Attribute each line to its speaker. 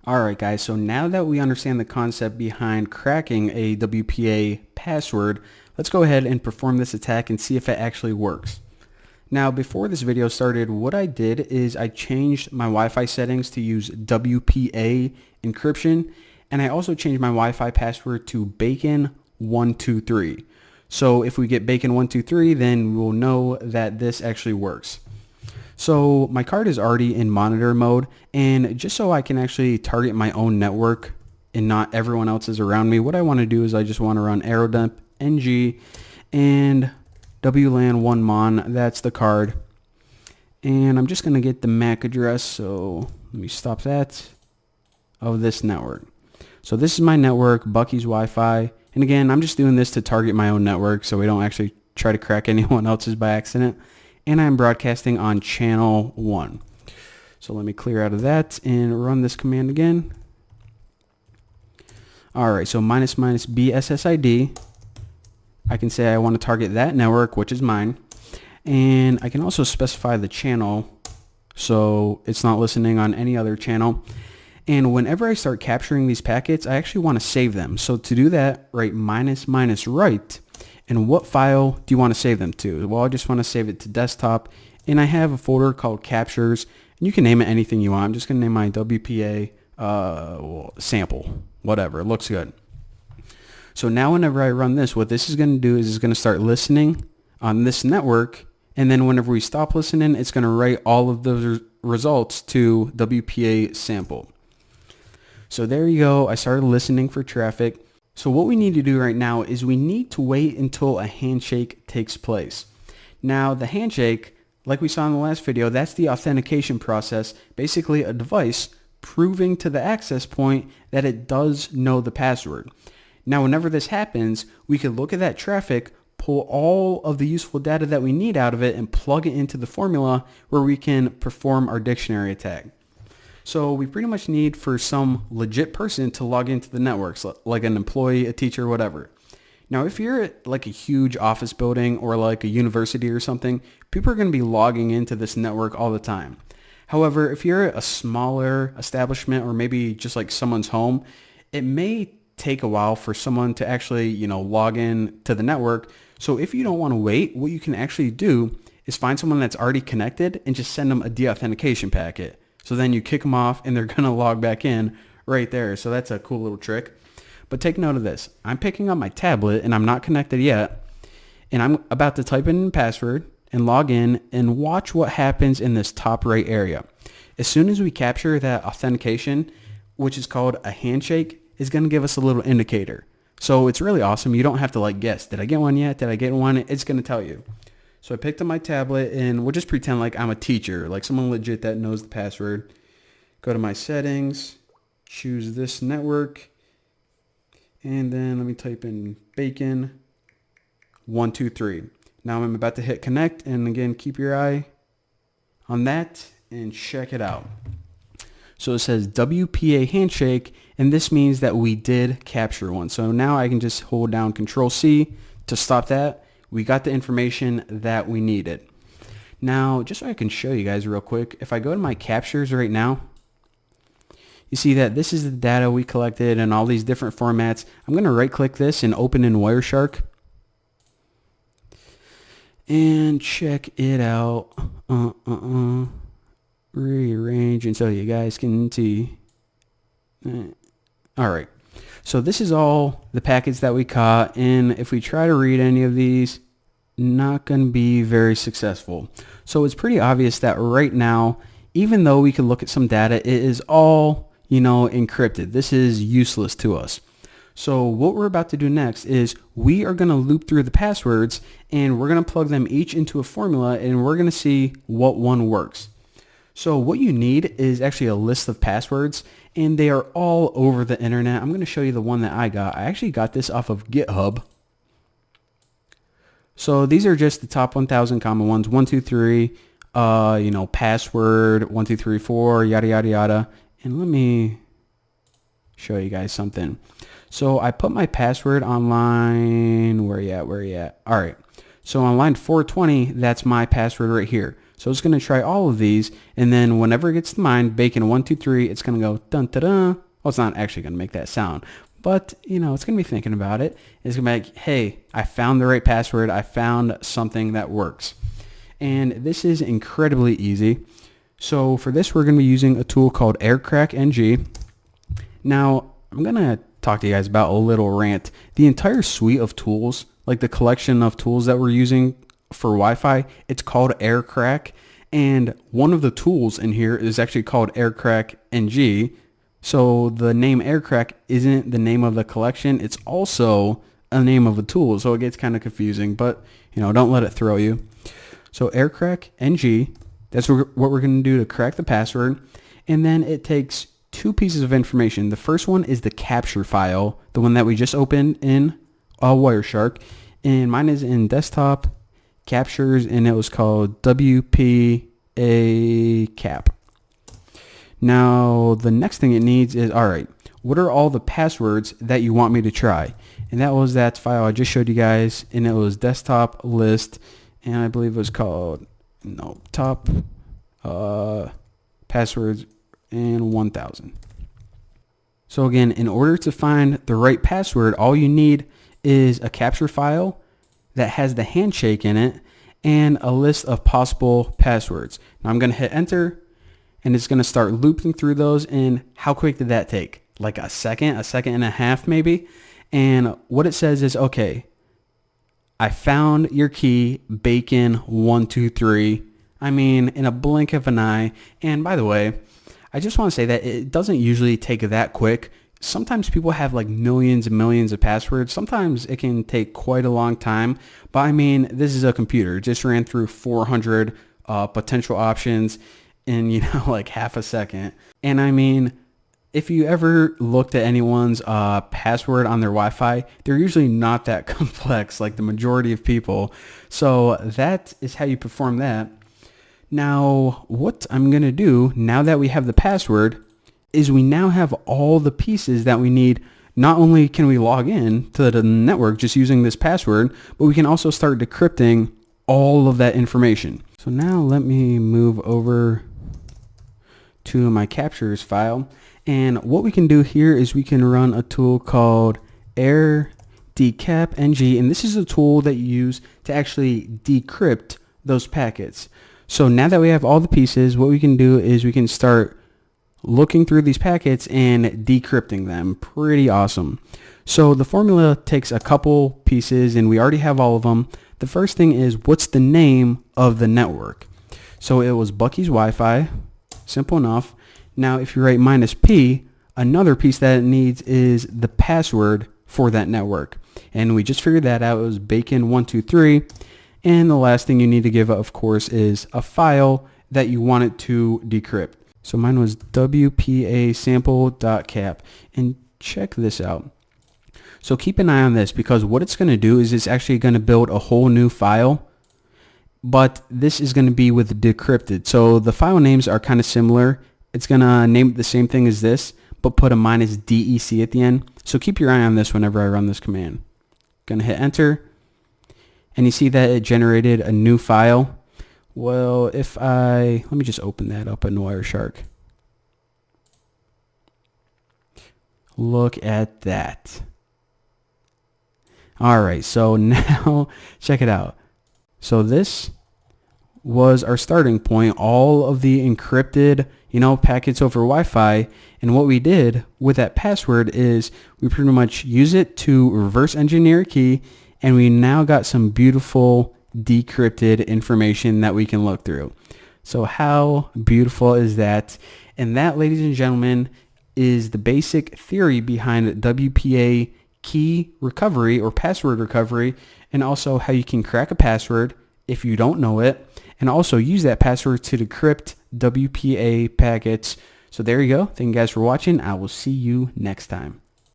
Speaker 1: Alright guys, so now that we understand the concept behind cracking a WPA password, let's go ahead and perform this attack and see if it actually works. Now before this video started, what I did is I changed my Wi-Fi settings to use WPA encryption, and I also changed my Wi-Fi password to bacon123. So if we get bacon123, then we'll know that this actually works. So my card is already in monitor mode, and just so I can actually target my own network and not everyone else's around me, what I want to do is I just want to run aerodump ng and WLAN 1mon, that's the card. And I'm just going to get the MAC address, so let me stop that, of this network. So this is my network, Bucky's Wi-Fi, and again, I'm just doing this to target my own network so we don't actually try to crack anyone else's by accident. And I'm broadcasting on channel 1. So let me clear out of that and run this command again. Alright, so --BSSID. I can say I want to target that network, which is mine. And I can also specify the channel so it's not listening on any other channel. And whenever I start capturing these packets, I actually want to save them. So to do that, write --right. And what file do you want to save them to? Well, I just want to save it to desktop, and I have a folder called captures, and you can name it anything you want. I'm just going to name my WPA sample, whatever, it looks good. So now whenever I run this, what this is going to do is it's going to start listening on this network, and then whenever we stop listening, it's going to write all of those results to WPA sample. So there you go, I started listening for traffic. So what we need to do right now is we need to wait until a handshake takes place. Now the handshake, like we saw in the last video, that's the authentication process, basically a device proving to the access point that it does know the password. Now whenever this happens, we could look at that traffic, pull all of the useful data that we need out of it, and plug it into the formula where we can perform our dictionary attack. So we pretty much need for some legit person to log into the networks, like an employee, a teacher, whatever. Now, if you're at like a huge office building or like a university or something, people are going to be logging into this network all the time. However, if you're at a smaller establishment or maybe just like someone's home, it may take a while for someone to actually, log in to the network. So if you don't want to wait, what you can actually do is find someone that's already connected and just send them a deauthentication packet. So then you kick them off and they're going to log back in right there. So that's a cool little trick. But take note of this. I'm picking up my tablet and I'm not connected yet. And I'm about to type in password and log in and watch what happens in this top right area. As soon as we capture that authentication, which is called a handshake, is going to give us a little indicator. So it's really awesome. You don't have to guess. Did I get one yet? Did I get one? It's going to tell you. So I picked up my tablet and we'll just pretend like I'm a teacher, like someone legit that knows the password. Go to my settings, choose this network, and then let me type in bacon123. Now I'm about to hit connect, and again, keep your eye on that and check it out. So it says WPA handshake, and this means that we did capture one. So now I can just hold down Control-C to stop that. We got the information that we needed. Now, just so I can show you guys real quick, if I go to my captures right now, you see that this is the data we collected in all these different formats. I'm going to right click this and open in Wireshark and check it out. Rearrange and so you guys can see. All right. So this is all the packets that we caught, and if we try to read any of these, not going to be very successful. So it's pretty obvious that right now, even though we could look at some data, it is all, encrypted. This is useless to us. So what we're about to do next is we are going to loop through the passwords, and we're going to plug them each into a formula, and we're going to see what one works. So what you need is actually a list of passwords, and they are all over the internet. I'm going to show you the one that I got. I actually got this off of GitHub. So these are just the top 1,000 common ones. 1, 2, 3, password, 1, 2, 3, 4, yada, yada, yada. And let me show you guys something. So I put my password on line, where you at? All right. So on line 420, that's my password right here. So it's going to try all of these, and then whenever it gets to mine, bacon123, it's going to go dun da dun. Well, it's not actually going to make that sound, but you know, it's going to be thinking about it. It's going to be like, hey, I found the right password. I found something that works. And this is incredibly easy. So for this, we're going to be using a tool called AirCrackNG. Now, I'm going to talk to you guys about a little rant. The entire suite of tools, like the collection of tools that we're using for Wi-Fi, it's called AirCrack. And one of the tools in here is actually called AirCrackNG. So the name AirCrack isn't the name of the collection. It's also a name of a tool. So it gets kind of confusing, but you know, don't let it throw you. So AirCrackNG, that's what we're going to do to crack the password. And then it takes two pieces of information. The first one is the capture file, the one that we just opened in Wireshark. And mine is in desktop captures, and it was called WPA cap. Now, the next thing it needs is, all right, what are all the passwords that you want me to try? And that was that file I just showed you guys, and it was desktop list, and I believe it was called, no, top passwords and 1000. So again, in order to find the right password, all you need is a capture file that has the handshake in it and a list of possible passwords. Now I'm going to hit enter, and it's going to start looping through those. And how quick did that take? Like a second and a half maybe. And what it says is, okay, I found your key, bacon123. I mean, in a blink of an eye. And by the way, I just want to say that it doesn't usually take that quick. Sometimes people have like millions and millions of passwords. Sometimes it can take quite a long time. But I mean, this is a computer. It just ran through 400 potential options in, you know, like half a second. And I mean, if you ever looked at anyone's password on their Wi-Fi, they're usually not that complex like the majority of people. So that is how you perform that. Now, what I'm going to do now that we have the password is we now have all the pieces that we need. Not only can we log in to the network just using this password, but we can also start decrypting all of that information. So now let me move over to my captures file. And what we can do here is we can run a tool called AirDecapNG. And this is a tool that you use to actually decrypt those packets. So now that we have all the pieces, what we can do is we can start looking through these packets and decrypting them. Pretty awesome. So the formula takes a couple pieces, and we already have all of them. The first thing is, what's the name of the network? So it was Bucky's Wi-Fi. Simple enough. Now if you write -P, another piece that it needs is the password for that network. And we just figured that out. It was bacon123. And the last thing you need to give, of course, is a file that you want it to decrypt. So mine was WPA sample.cap. And check this out. So keep an eye on this, because what it's going to do is it's actually going to build a whole new file. But this is going to be with decrypted. So the file names are kind of similar. It's going to name it the same thing as this, but put a -DEC at the end. So keep your eye on this whenever I run this command. Going to hit enter. And you see that it generated a new file. Well, let me just open that up in Wireshark. Look at that. All right, so now check it out. So this was our starting point, all of the encrypted, packets over Wi-Fi. And what we did with that password is we pretty much use it to reverse engineer a key, and we now got some beautiful decrypted information that we can look through. So how beautiful is that? And that, ladies and gentlemen, is the basic theory behind WPA key recovery or password recovery, and also how you can crack a password if you don't know it, and also use that password to decrypt WPA packets. So there you go. Thank you guys for watching. I will see you next time.